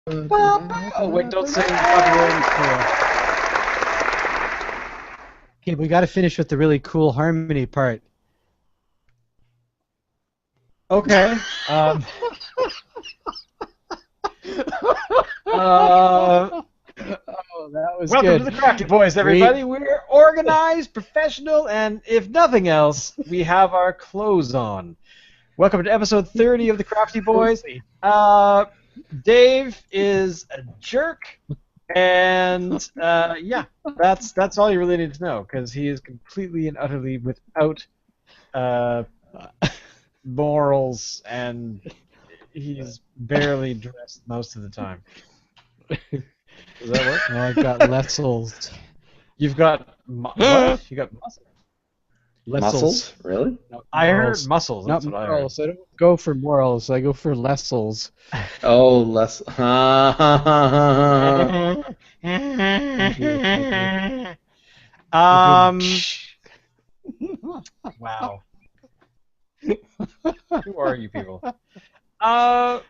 Oh, wait, don't sing copyrighted for. Okay, we got to finish with the really cool harmony part. Okay. Uh, Oh, that was Welcome good. to the Crafty Boys, everybody. We're organized, professional, and if nothing else, we have our clothes on. Welcome to episode 30 of the Crafty Boys. Dave is a jerk, and yeah, that's all you really need to know because he is completely and utterly without uh, morals, and he's barely dressed most of the time. Does that work? Oh, I've got lessels. You've got what? You got muscles. Muscles? Really? No, I heard morals. muscles. Not That's what I heard. morals. I don't go for morals. I go for lessels. Oh, less. um. Wow. Who are you people? How's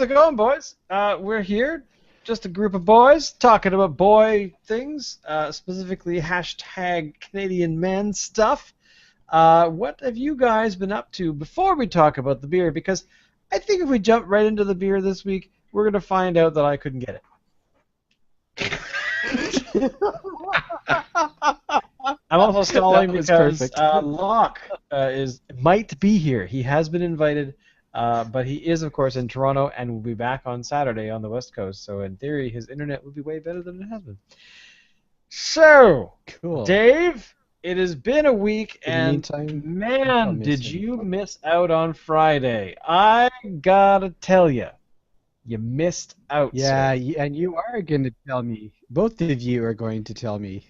it going, boys? We're here, just a group of boys talking about boy things, specifically hashtag Canadian men stuff. What have you guys been up to before we talk about the beer? Because I think if we jump right into the beer this week, we're going to find out that I couldn't get it. I'm also stalling That was because perfect. Locke might be here. He has been invited, but he is, of course, in Toronto and will be back on Saturday on the West Coast. So, in theory, his internet would be way better than it has been. So, Cool. Dave, it has been a week, In the and meantime, man, I'll miss did him. you miss out on Friday. I gotta tell you, you missed out, Yeah, sir. and you are going to tell me. Both of you are going to tell me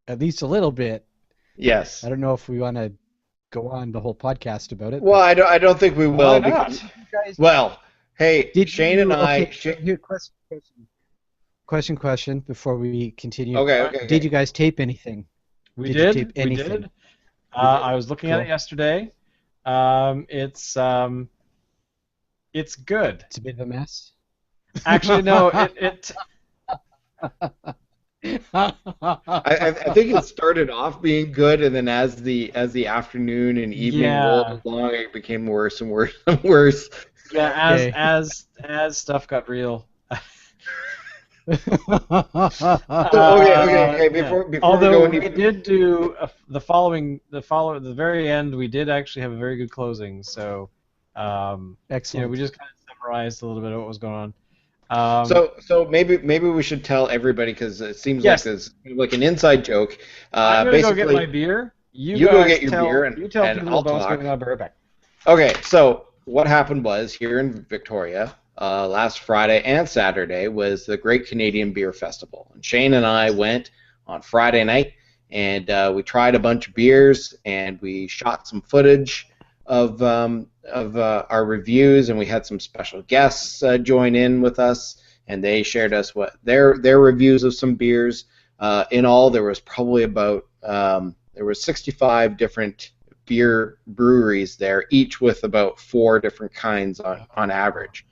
at least a little bit. Yes. I don't know if we want to go on the whole podcast about it. Well, I don't think we Why will. not? Because, You guys, well, hey, did Shane you, and I. okay, here, question before we continue. Okay. Did you guys tape anything? We Did you did. tape We anything? did. You did? I was looking at it Cool. yesterday. It's good. It's a bit of a mess. Actually, no. It I think it started off being good, and then as the afternoon and evening yeah rolled along, it became worse and worse and worse. yeah. Okay. As stuff got real. So okay. Yeah. Before we Although go we any, did do the very end, we did actually have a very good closing. So, Excellent. we just kind of summarized a little bit of what was going on. so maybe we should tell everybody because it seems like Yes, there's like an inside joke. I'm gonna go get my Basically, beer. you go get your beer You tell and people I'll about what's talk. going on. I'll be right back. Okay, so what happened was here in Victoria last Friday and Saturday was the Great Canadian Beer Festival. And Shane and I went on Friday night and we tried a bunch of beers and we shot some footage of our reviews and we had some special guests join in with us and they shared us what their reviews of some beers. In all, there was probably about there were 65 different beer breweries there, each with about 4 different kinds on average.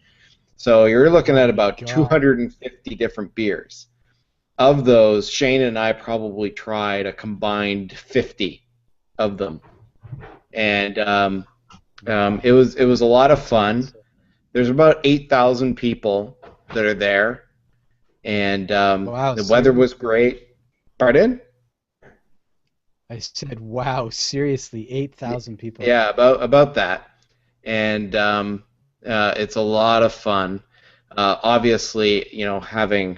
So you're looking at about God. 250 different beers. Of those, Shane and I probably tried a combined 50 of them, and it was a lot of fun. There's about 8,000 people that are there, and Wow, the weather was great. Pardon? I said, wow, seriously, 8,000 people. Yeah, about that, and it's a lot of fun. Obviously,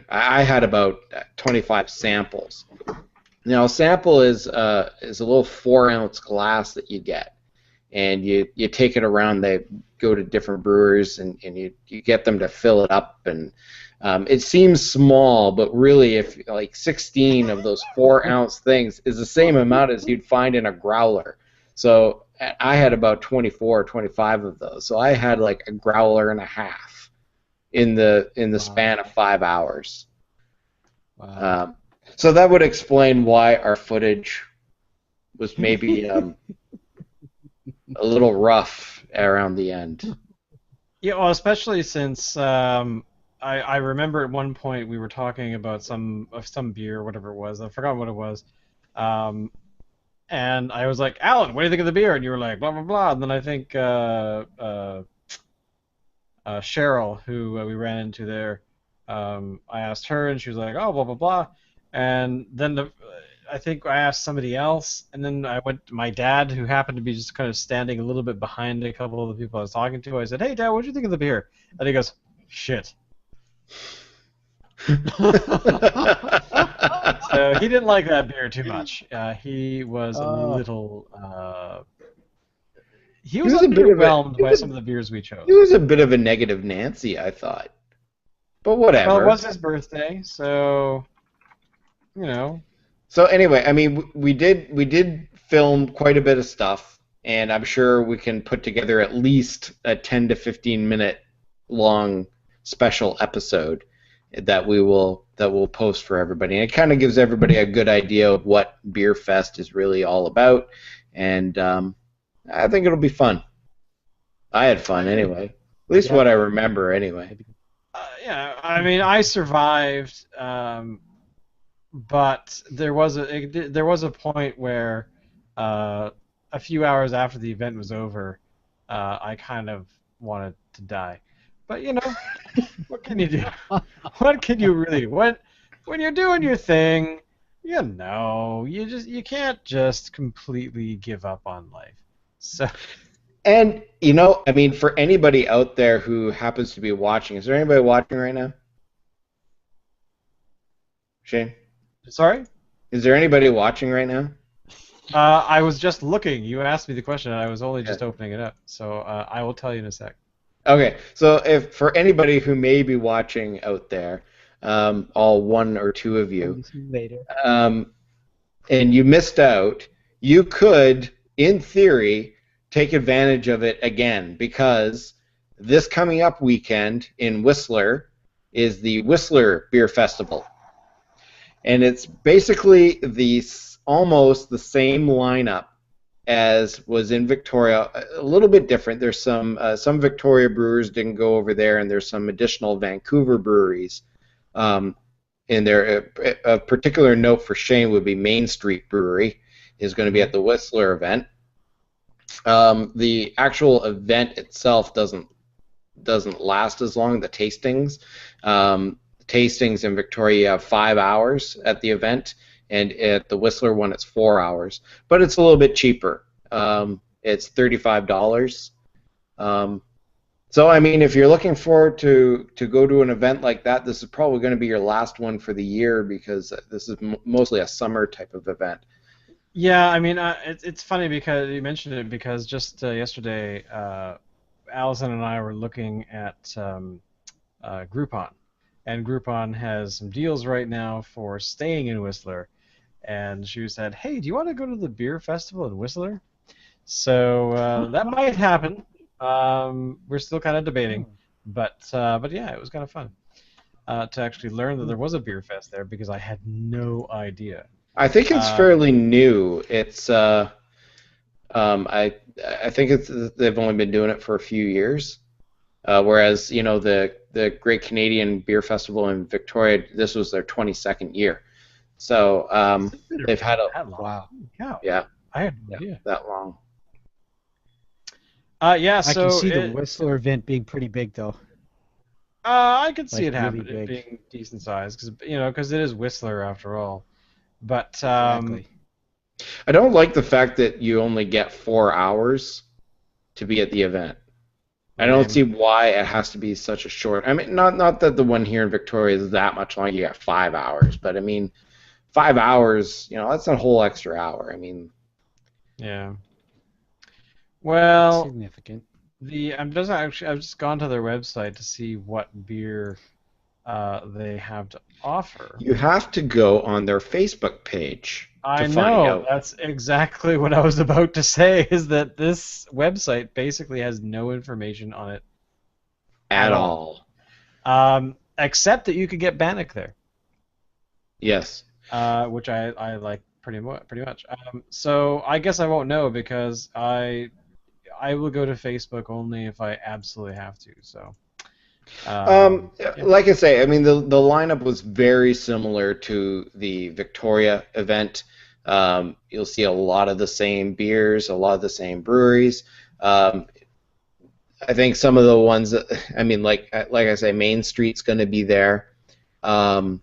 I had about 25 samples. Now, a sample is a little 4-ounce glass that you get, and you take it around. They go to different brewers, and you get them to fill it up, and it seems small, but really, if like 16 of those 4-ounce things is the same amount as you'd find in a growler. So I had about 24 or 25 of those. So I had like a growler and a half in the Wow. span of 5 hours. Wow. So that would explain why our footage was maybe a little rough around the end. Yeah, well, especially since I remember at one point we were talking about some beer, whatever it was. I forgot what it was. Um, and I was like, Alan, what do you think of the beer? And you were like, blah blah blah. And then I think Cheryl, who we ran into there, I asked her, and she was like, oh blah blah blah. And then I think I asked somebody else, and then I went to my dad, who happened to be just kind of standing a little bit behind a couple of the people I was talking to. I said, "Hey, Dad, what do you think of the beer?" And he goes, "Shit." So he didn't like that beer too much. He was a Oh, little. He He was was a bit of a underwhelmed by some of the beers we he chose. was a bit of a negative Nancy, I thought. But Well, it whatever. was his birthday, so you know. So anyway, I mean, we did film quite a bit of stuff, and I'm sure we can put together at least a 10 to 15 minute long special episode that we'll post for everybody. And it kind of gives everybody a good idea of what Beer Fest is really all about, and I think it'll be fun. I had I fun agree. anyway. At least yeah. what I remember anyway. That'd be- Yeah, I mean, I survived, but there was a point where uh, a few hours after the event was over, I kind of wanted to die. But you know, what can you do? What can you really do? When you're doing your thing, you can't just completely give up on life. So And I mean, for anybody out there who happens to be watching, is there anybody watching right now? Shane, sorry. is there anybody watching right now? I was just looking. You asked me the question, and I was only Yeah. just opening it up. So I will tell you in a sec. Okay, so if for anybody who may be watching out there, all one or two of you, Coming soon later. um, and you missed out, you could, in theory, take advantage of it again because this coming up weekend in Whistler is the Whistler Beer Festival. And it's basically almost the same lineup as was in Victoria. A little bit different. There's some Victoria brewers didn't go over there, and there's some additional Vancouver breweries. Um, in there, a particular note for Shane would be Main Street Brewery is going to be at the Whistler event. The actual event itself doesn't last as long. The tastings in Victoria, you have 5 hours at the event, and at the Whistler one, it's 4 hours. But it's a little bit cheaper. It's $35. So, I mean, if you're looking forward to go to an event like that, this is probably going to be your last one for the year because this is mostly a summer type of event. Yeah, I mean, it's funny because you mentioned it because just yesterday, Allison and I were looking at Groupon, and Groupon has some deals right now for staying in Whistler. And she said, "Hey, do you want to go to the beer festival in Whistler?" So that might happen. We're still kind of debating, but yeah, it was kind of fun to actually learn that there was a beer fest there because I had no idea. I think it's Uh, fairly new. I think they've only been doing it for a few years. Whereas the Great Canadian Beer Festival in Victoria, this was their 22nd year. So they've had a that long. Wow. Cow. yeah I had no yeah idea. that long. Yeah, I can so see the Whistler event being pretty big, though. I could see Like it really happen, it big. being decent size, because it is Whistler after all. But Exactly. I don't like the fact that you only get 4 hours to be at the event. I don't lame. see why it has to be such a short. I mean, not that the one here in Victoria is that much long. You got 5 hours, but I mean, 5 hours. That's a whole extra hour. I mean, Yeah. Well, Significant. I've just gone to their website to see what beer they have to offer. you have to go on their Facebook page to I find know, out that's exactly what I was about to say, is that this website basically has no information on it at at all. all. Except that you could get Bannock there, Yes. which I like pretty much. So I guess I won't know because I will go to Facebook only if I absolutely have to. So. Yeah. Like I say, I mean the lineup was very similar to the Victoria event. You'll see a lot of the same beers, a lot of the same breweries. I think some of the ones that, I mean, like I say, Main Street's going to be there. Who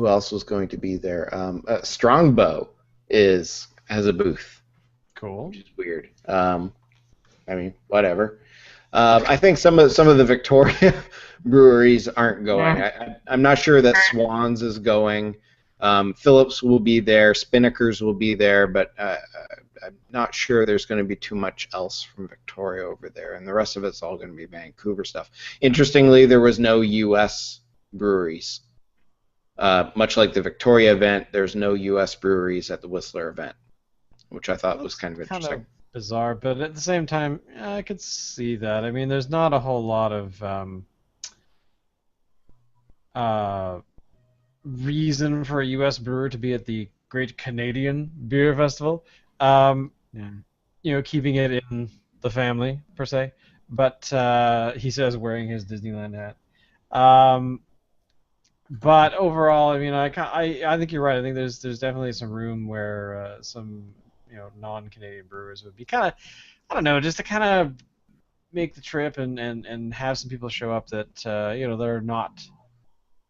else was going to be there? Strongbow has a booth, Cool. which is weird. I mean, whatever. I think some of the Victoria breweries aren't going. I'm not sure that Swans is going. Phillips will be there. Spinnakers will be there, but I'm not sure there's going to be too much else from Victoria over there, and the rest of it's all going to be Vancouver stuff. Interestingly, there was no U.S. breweries. Much like the Victoria event, there's no U.S. breweries at the Whistler event, which I thought was kind of interesting. Kind of bizarre, but at the same time, I could see that. I mean, there's not a whole lot of reason for a U.S. brewer to be at the Great Canadian Beer Festival. You know, keeping it in the family per se. But he says wearing his Disneyland hat. But overall, I mean, I think you're right. I think there's definitely some room where some non-Canadian brewers would be kind of, I don't know, just to kind of make the trip and have some people show up that they're not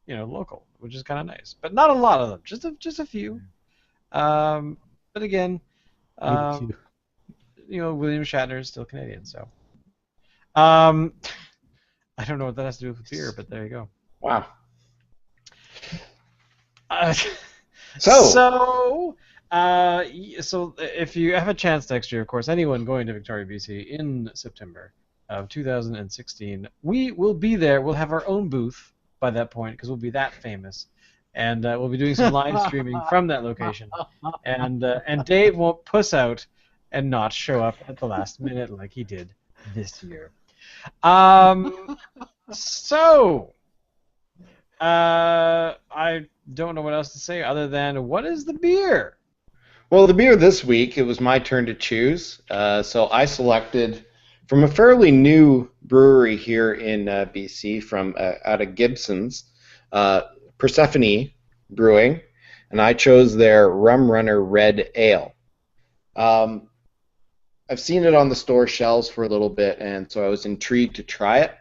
local, which is kind of nice. But not a lot of them, just a few. But again, Maybe 2. William Shatner is still Canadian, so I don't know what that has to do with beer, but there you go. Wow. So if you have a chance next year, of course, anyone going to Victoria, BC in September of 2016, we will be there. We'll have our own booth by that point because we'll be that famous, and we'll be doing some live streaming from that location. And Dave won't puss out and not show up at the last minute like he did this year. I don't know what else to say other than what is the beer? Well, the beer this week, it was my turn to choose. So I selected from a fairly new brewery here in BC from out of Gibson's, Persephone Brewing, and I chose their Rum Runner Red Ale. I've seen it on the store shelves for a little bit, and so I was intrigued to try it.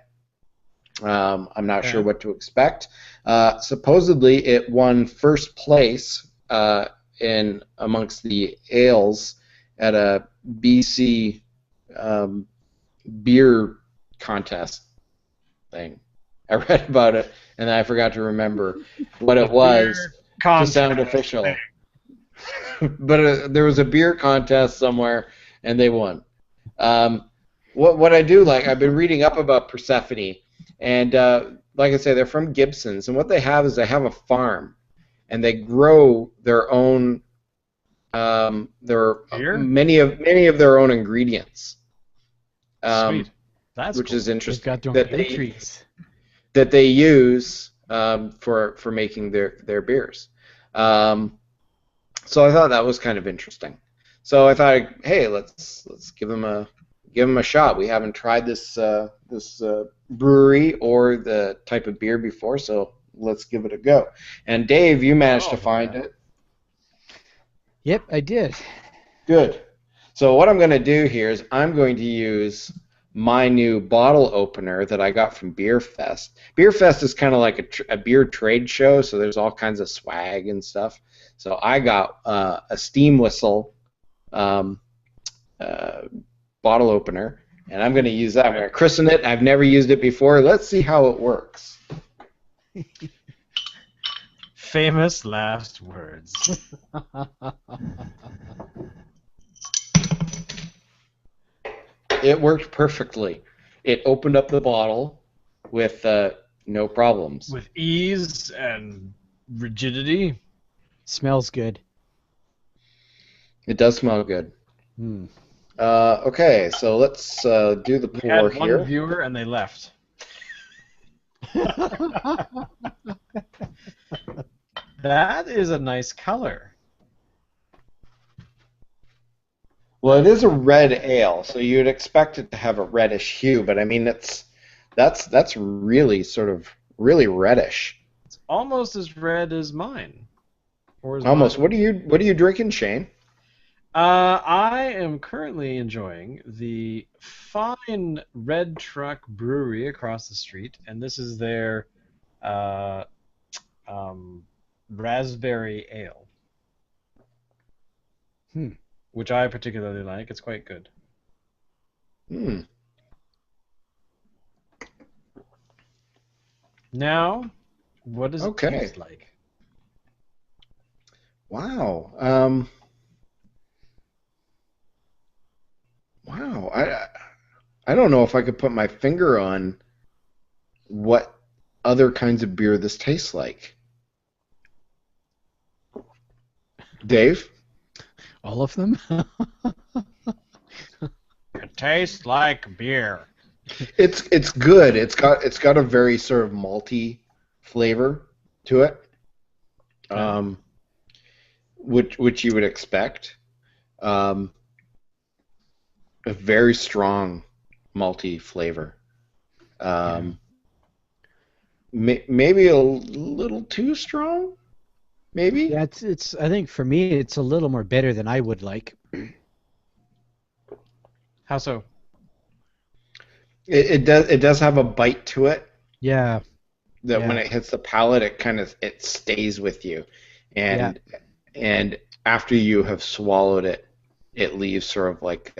I'm not sure what to expect. Supposedly, it won first place in amongst the ales at a BC beer contest thing. I read about it, and I forgot to remember what it was to sound official. But there was a beer contest somewhere, and they won. What I do like, I've been reading up about Persephone, and like I say, they're from Gibson's, and what they have is they have a farm, and they grow their own many of their own ingredients. Sweet. That's which cool. is interesting. They've got their own trees that they use for making their beers. So I thought that was kind of interesting. So I thought, hey, let's give them a shot. We haven't tried this brewery or the type of beer before, so let's give it a go. And Dave, you managed to find it. Yep, I did. Good. So what I'm going to do here is I'm going to use my new bottle opener that I got from Beer Fest. Beer Fest is kind of like a beer trade show, so there's all kinds of swag and stuff. So I got a steam whistle bottle opener, and I'm going to use that. I'm going to christen it. I've never used it before. Let's see how it works. Famous last words. It worked perfectly. It opened up the bottle with no problems. With ease and rigidity. Smells good. It does smell good. Okay, so let's do the We had pour one here. viewer and they left. That is a nice color. Well, it is a red ale, so you'd expect it to have a reddish hue, but I mean that's really sort of really reddish. It's almost as red as mine. Or as Almost. mine. What are you drinking, Shane? I am currently enjoying the fine Red Truck Brewery across the street, and this is their uh, raspberry ale, Hmm. which I particularly like. It's quite good. Hmm. Now, what does it Okay. taste like? Wow. Wow. I don't know if I could put my finger on what other kinds of beer this tastes like. Dave? All of them? It tastes like beer. It's good. It's got a very sort of malty flavor to it, which you would expect. A very strong malty flavor. Maybe a little too strong. Maybe. Yeah, it's. I think for me, it's a little more bitter than I would like. How so? It does have a bite to it Yeah. that when Yeah. it hits the palate, it stays with you, and after you have swallowed it, it leaves sort of like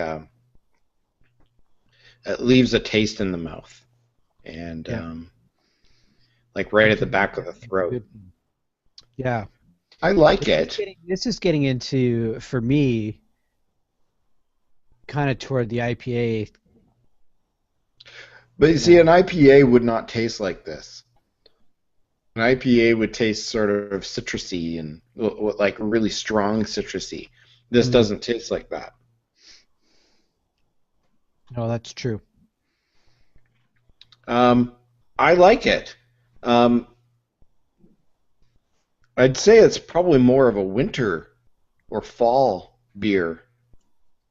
it leaves a taste in the mouth, and like right at the back of the throat. Good. Yeah. I like it. This is getting into, for me, kind of toward the IPA. But you see, an IPA would not taste like this. An IPA would taste sort of citrusy and like really strong citrusy. This doesn't taste like that. Oh, that's true. I like it. I'd say it's probably more of a winter or fall beer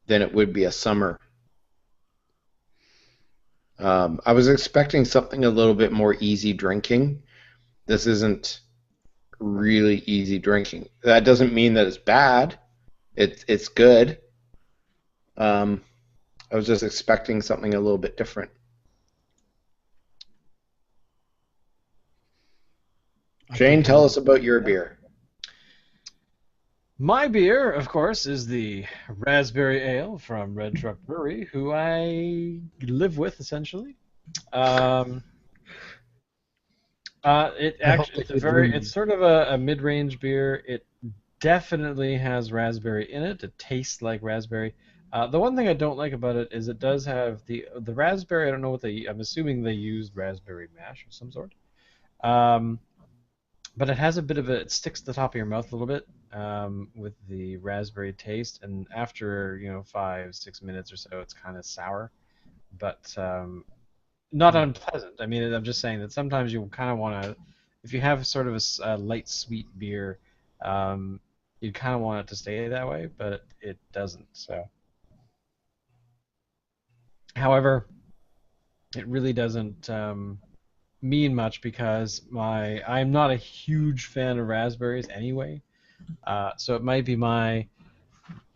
than it would be a summer. I was expecting something a little bit more easy drinking. This isn't really easy drinking. That doesn't mean that it's bad. It's good. I was just expecting something a little bit different. Shane, tell us about your beer. My beer, of course, is the Raspberry Ale from Red Truck Brewery, who I live with, essentially. It's sort of a mid-range beer. It definitely has raspberry in it. It tastes like raspberry. The one thing I don't like about it is it does have the raspberry. I don't know what I'm assuming they used raspberry mash of some sort. But it has a bit of it sticks to the top of your mouth a little bit with the raspberry taste, and after 5-6 minutes or so, it's kind of sour, but not unpleasant. I mean, I'm just saying that sometimes you kind of want to, if you have sort of a light sweet beer, you kind of want it to stay that way, but it doesn't. So, however, it really doesn't mean much because I'm not a huge fan of raspberries anyway, so it might be my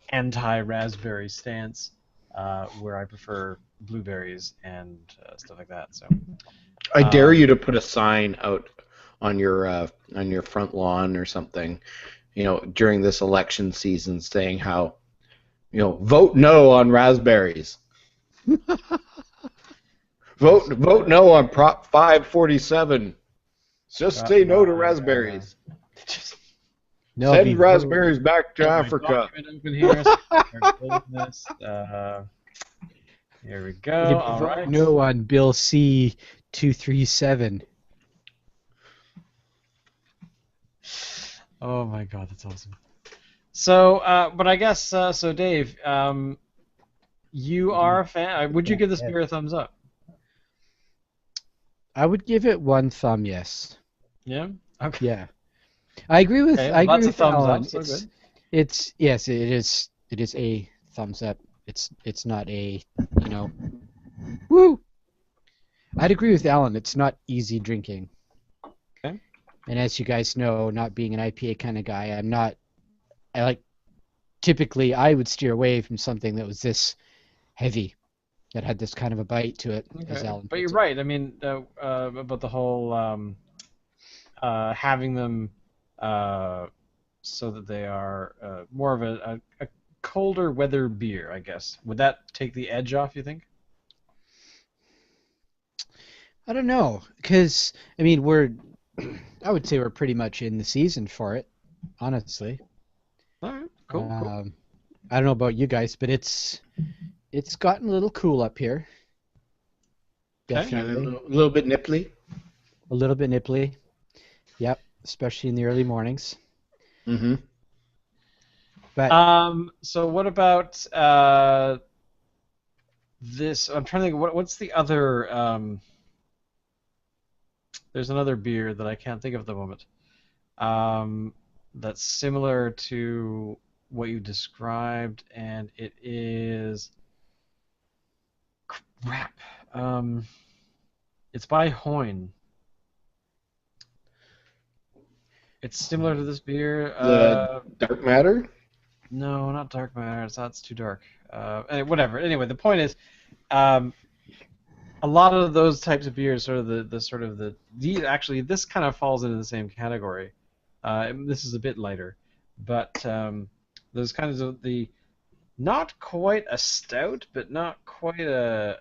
anti-raspberry stance where I prefer blueberries and stuff like that. So I dare you to put a sign out on your front lawn or something, during this election season, saying how, vote no on raspberries. Vote no on Prop 547. Just say no to raspberries. No, Send raspberries back to Africa. Open here. Here we go. All right. No on Bill C-237. Oh my God, that's awesome. So, but I guess so, Dave. You are a fan. Would you give this beer a thumbs up? I would give it one thumb, yes. Yeah. Okay. Yeah. I agree with Okay, I agree lots of with thumbs Alan. up. So good. It's yes, it is a thumbs up. It's not a, you know, woo. I'd agree with Alan. It's not easy drinking. Okay. And as you guys know, not being an IPA kind of guy, I'm not. I like. Typically, I would steer away from something that was this heavy, that had this kind of a bite to it, as Okay. Alan But you're puts it. right. I mean, about the whole having them so that they are more of a colder weather beer, I guess. Would that take the edge off, you think? I don't know, because I mean, I would say we're pretty much in the season for it, honestly. All right. Cool. Cool. I don't know about you guys, but it's gotten a little cool up here. Okay. A Definitely. little bit nipply. A little bit nipply. Yep, especially in the early mornings. Mm-hmm. But So what about this? I'm trying to think. What's the other? There's another beer that I can't think of at the moment. That's similar to what you described, and it is crap. It's by Hoyne. It's similar to this beer. The dark matter. No, not dark matter. It's too dark. Whatever. Anyway, the point is, um, a lot of those types of beers, sort of actually this kind of falls into the same category. This is a bit lighter, but those kinds of the not quite a stout, but not quite a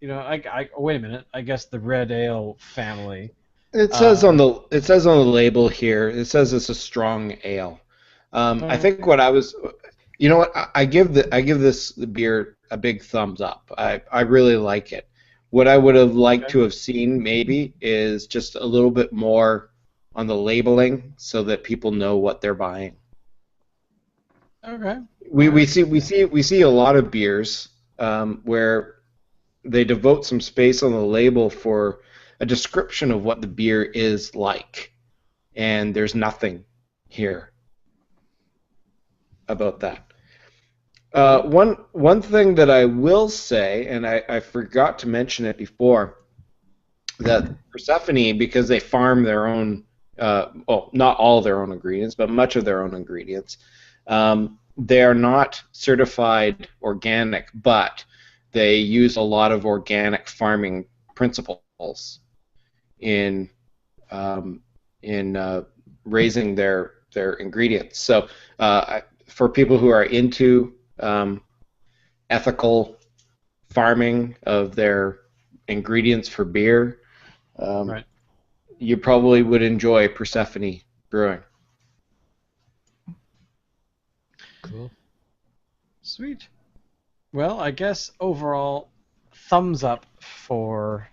wait a minute. I guess the red ale family. It says on the label here. It says it's a strong ale. I think what I was, you know what, I give this beer a big thumbs up. I really like it. What I would have liked to have seen maybe is just a little bit more on the labeling so that people know what they're buying. Okay. We see a lot of beers where they devote some space on the label for a description of what the beer is like, and there's nothing here about that. One thing that I will say, and I forgot to mention it before, that Persephone, because they farm their own, not all their own ingredients, but much of their own ingredients, they are not certified organic, but they use a lot of organic farming principles in raising their ingredients. So for people who are into ethical farming of their ingredients for beer, Right. you probably would enjoy Persephone Brewing. cool. Sweet. Well, I guess overall, thumbs up for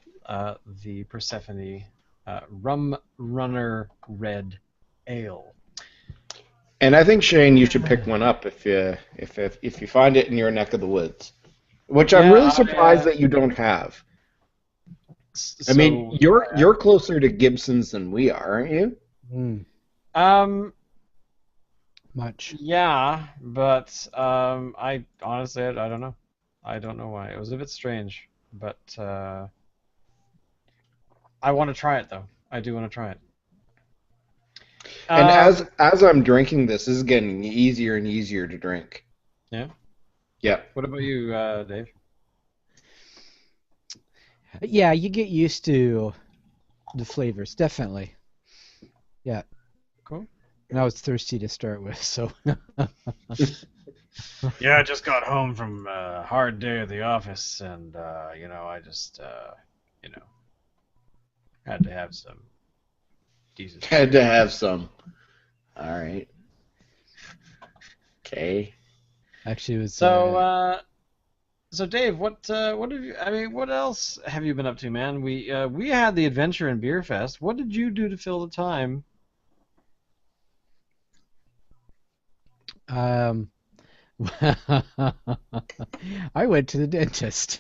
the Persephone Rum Runner Red Ale. And I think, Shane, you should pick one up if you find it in your neck of the woods, which I'm Yeah, really surprised that you don't have. I mean, you're closer to Gibson's than we are, aren't you? Much. Yeah, but I honestly I don't know. I don't know why. It was a bit strange, but I want to try it though. I do want to try it. And as I'm drinking this is getting easier and easier to drink. Yeah. Yeah. What about you, Dave? Yeah, you get used to the flavors, definitely. Yeah. Cool. And I was thirsty to start with, so. Yeah, I just got home from a hard day at the office, and I just had to have some decent. Had to have some. All right. Okay. Actually, it was. So Dave, what have you? I mean, what else have you been up to, man? We had the Adventure and Beer Fest. What did you do to fill the time? I went to the dentist.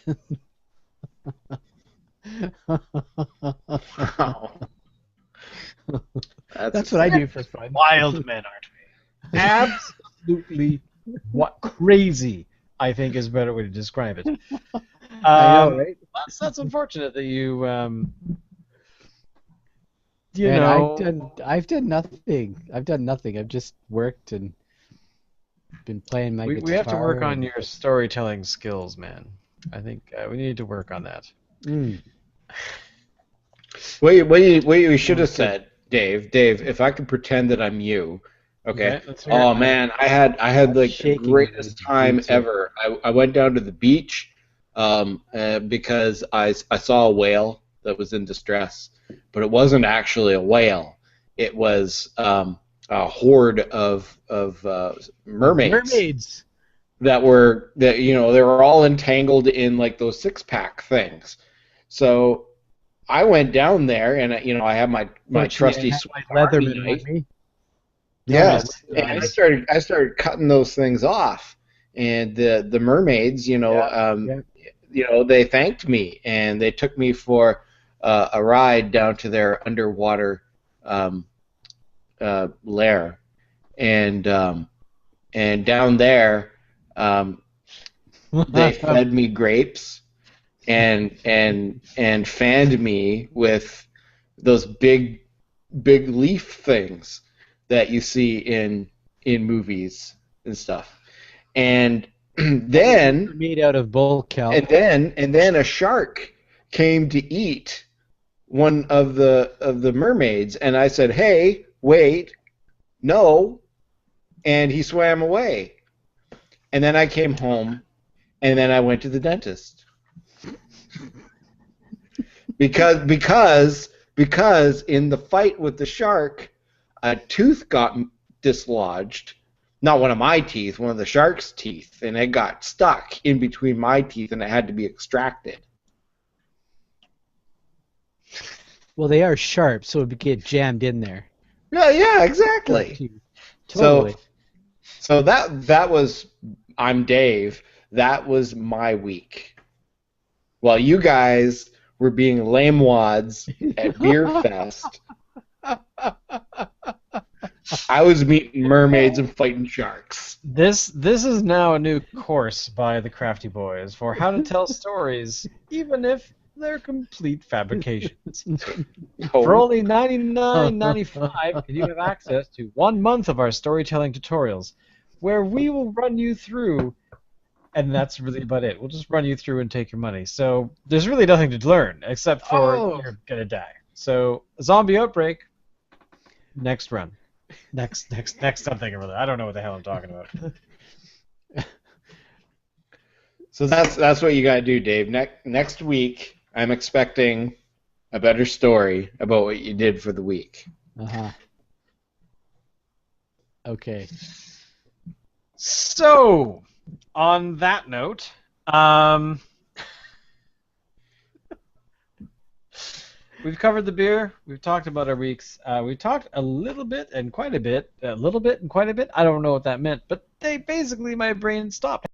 Wow. That's what I do for fun. Wild men, aren't we? Absolutely, what crazy I think is a better way to describe it. I know, right? That's unfortunate that you And know. I've done nothing. I've done nothing. I've just worked and been playing my We have to guitar. work on your storytelling skills, man. I think we need to work on that. Mm. What you should have Okay. said, Dave. Dave, if I could pretend that I'm you, okay? Let's hear Oh it. man, I had I'm like the shaking with greatest time boots here. ever. I went down to the beach, because I saw a whale that was in distress, but it wasn't actually a whale. It was a horde of mermaids Mermaids. that they were all entangled in like those 6-pack things. So I went down there and I have my Fortunately, trusty I had Swiss my Army Leatherman knife. on me. Yes, Nice, and nice. I started cutting those things off, and the mermaids, Yeah. they thanked me and they took me for a ride down to their underwater um, lair, and down there um, they fed me grapes and fanned me with those big leaf things that you see in movies and stuff. And then Made out of bull kelp. and then a shark came to eat one of the mermaids, and I said, "Hey, wait, no," and he swam away. And then I came home, and then I went to the dentist because in the fight with the shark, a tooth got dislodged. Not one of my teeth, one of the shark's teeth, and it got stuck in between my teeth, and it had to be extracted. Well, they are sharp, so it would get jammed in there. Yeah, exactly. Totally. So that was I'm Dave. That was my week. While you guys were being lame wads at Beer Fest, I was meeting mermaids and fighting sharks. This is now a new course by the Crafty Boys for how to tell stories, even if they're complete fabrications. For only $99.95, can you have access to 1 month of our storytelling tutorials, where we will run you through, and that's really about it. We'll just run you through and take your money. So there's really nothing to learn except for you're gonna die. So zombie outbreak. Next run. Next something or other. I don't know what the hell I'm talking about. So that's what you gotta do, Dave. Next week, I'm expecting a better story about what you did for the week. Uh-huh. Okay. So, on that note, we've covered the beer. We've talked about our weeks. We've talked a little bit and quite a bit. A little bit and quite a bit. I don't know what that meant, but basically my brain stopped.